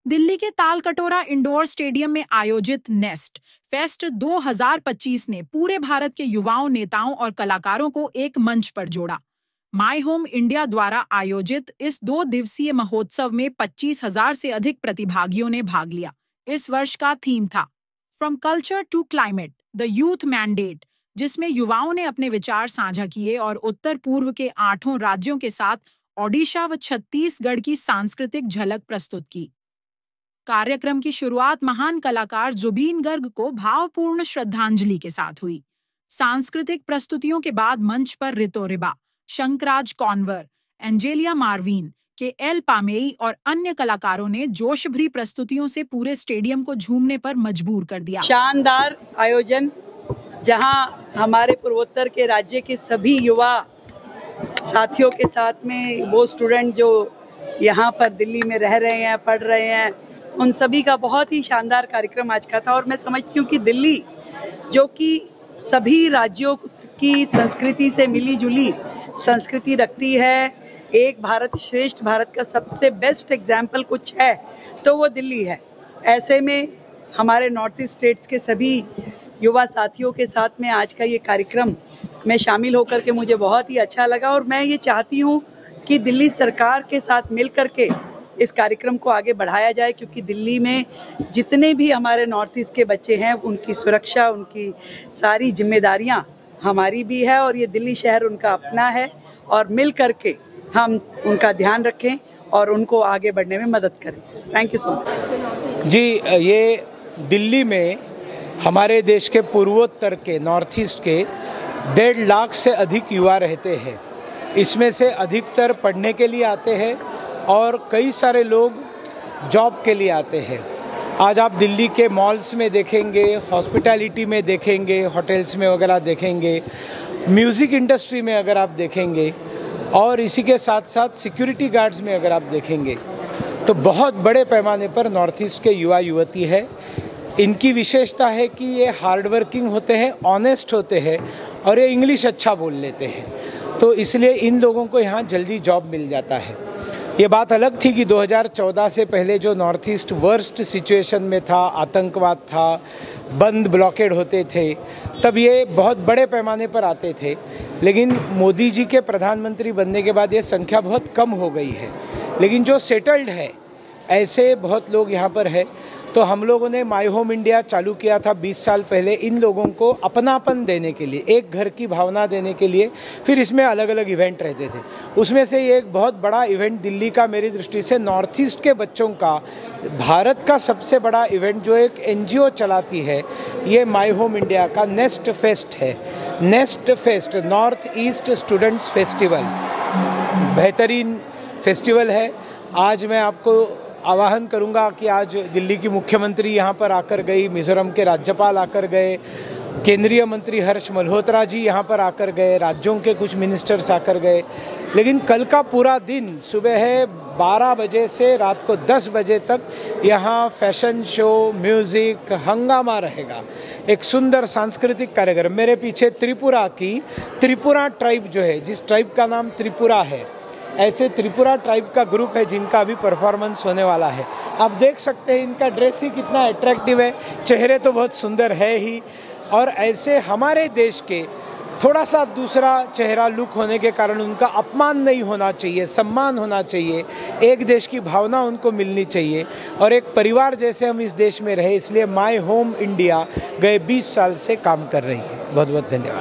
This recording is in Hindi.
दिल्ली के तालकटोरा इंडोर स्टेडियम में आयोजित नेस्ट फेस्ट 2025 ने पूरे भारत के युवाओं, नेताओं और कलाकारों को एक मंच पर जोड़ा। माई होम इंडिया द्वारा आयोजित इस 2 दिवसीय महोत्सव में 25,000 से अधिक प्रतिभागियों ने भाग लिया। इस वर्ष का थीम था from culture to climate the youth mandate, जिसमें युवाओं ने अपने विचार साझा किए और उत्तर पूर्व के 8 राज्यों के साथ ओडिशा व छत्तीसगढ़ की सांस्कृतिक झलक प्रस्तुत की। कार्यक्रम की शुरुआत महान कलाकार जुबीन गर्ग को भावपूर्ण श्रद्धांजलि के साथ हुई। सांस्कृतिक प्रस्तुतियों के बाद मंच पर रितो रिबा, शंकराज कॉन्वर, एंजेलिया मार्विन, के एल पामेई और अन्य कलाकारों ने जोश भरी प्रस्तुतियों से पूरे स्टेडियम को झूमने पर मजबूर कर दिया। शानदार आयोजन, जहां हमारे पूर्वोत्तर के राज्य के सभी युवा साथियों के साथ में वो स्टूडेंट जो यहाँ पर दिल्ली में रह रहे हैं, पढ़ रहे हैं, उन सभी का बहुत ही शानदार कार्यक्रम आज का था। और मैं समझती हूँ कि दिल्ली, जो कि सभी राज्यों की संस्कृति से मिली जुली संस्कृति रखती है, एक भारत श्रेष्ठ भारत का सबसे बेस्ट एग्जाम्पल कुछ है तो वो दिल्ली है। ऐसे में हमारे नॉर्थ ईस्ट स्टेट्स के सभी युवा साथियों के साथ में आज का ये कार्यक्रम में शामिल होकर के मुझे बहुत ही अच्छा लगा। और मैं ये चाहती हूँ कि दिल्ली सरकार के साथ मिल करके इस कार्यक्रम को आगे बढ़ाया जाए, क्योंकि दिल्ली में जितने भी हमारे नॉर्थ ईस्ट के बच्चे हैं, उनकी सुरक्षा, उनकी सारी जिम्मेदारियां हमारी भी है और ये दिल्ली शहर उनका अपना है। और मिल करके हम उनका ध्यान रखें और उनको आगे बढ़ने में मदद करें। Thank you so much. जी, ये दिल्ली में हमारे देश के पूर्वोत्तर के, नॉर्थ ईस्ट के 1.5 लाख से अधिक युवा रहते हैं। इसमें से अधिकतर पढ़ने के लिए आते हैं और कई सारे लोग जॉब के लिए आते हैं। आज आप दिल्ली के मॉल्स में देखेंगे, हॉस्पिटैलिटी में देखेंगे, होटल्स में वगैरह देखेंगे, म्यूज़िक इंडस्ट्री में अगर आप देखेंगे और इसी के साथ साथ सिक्योरिटी गार्ड्स में अगर आप देखेंगे, तो बहुत बड़े पैमाने पर नॉर्थ ईस्ट के युवा युवती है। इनकी विशेषता है कि ये हार्ड वर्किंग होते हैं, ऑनेस्ट होते हैं और ये इंग्लिश अच्छा बोल लेते हैं, तो इसलिए इन लोगों को यहाँ जल्दी जॉब मिल जाता है। ये बात अलग थी कि 2014 से पहले जो नॉर्थ ईस्ट वर्स्ट सिचुएशन में था, आतंकवाद था, बंद ब्लॉकेड होते थे, तब ये बहुत बड़े पैमाने पर आते थे। लेकिन मोदी जी के प्रधानमंत्री बनने के बाद ये संख्या बहुत कम हो गई है। लेकिन जो सेटल्ड है, ऐसे बहुत लोग यहाँ पर है। तो हम लोगों ने माई होम इंडिया चालू किया था 20 साल पहले, इन लोगों को अपनापन देने के लिए, एक घर की भावना देने के लिए। फिर इसमें अलग अलग इवेंट रहते थे। उसमें से ये एक बहुत बड़ा इवेंट दिल्ली का, मेरी दृष्टि से नॉर्थ ईस्ट के बच्चों का भारत का सबसे बड़ा इवेंट जो एक NGO चलाती है, ये माई होम इंडिया का नेस्ट फेस्ट है। Nest fest, north east students festival, बेहतरीन फेस्टिवल है। आज मैं आपको आह्वान करूंगा कि आज दिल्ली की मुख्यमंत्री यहाँ पर आकर गई, मिजोरम के राज्यपाल आकर गए, केंद्रीय मंत्री हर्ष मल्होत्रा जी यहाँ पर आकर गए, राज्यों के कुछ मिनिस्टर्स आकर गए। लेकिन कल का पूरा दिन सुबह 12 बजे से रात को 10 बजे तक यहाँ फैशन शो, म्यूज़िक, हंगामा रहेगा। एक सुंदर सांस्कृतिक कार्यक्रम। मेरे पीछे त्रिपुरा की त्रिपुरा ट्राइब जो है, जिस ट्राइब का नाम त्रिपुरा है, ऐसे त्रिपुरा ट्राइब का ग्रुप है जिनका अभी परफॉर्मेंस होने वाला है। आप देख सकते हैं इनका ड्रेस ही कितना अट्रैक्टिव है, चेहरे तो बहुत सुंदर है ही। और ऐसे हमारे देश के थोड़ा सा दूसरा चेहरा लुक होने के कारण उनका अपमान नहीं होना चाहिए, सम्मान होना चाहिए, एक देश की भावना उनको मिलनी चाहिए और एक परिवार जैसे हम इस देश में रहे। इसलिए माई होम इंडिया गए 20 साल से काम कर रही है। बहुत बहुत धन्यवाद।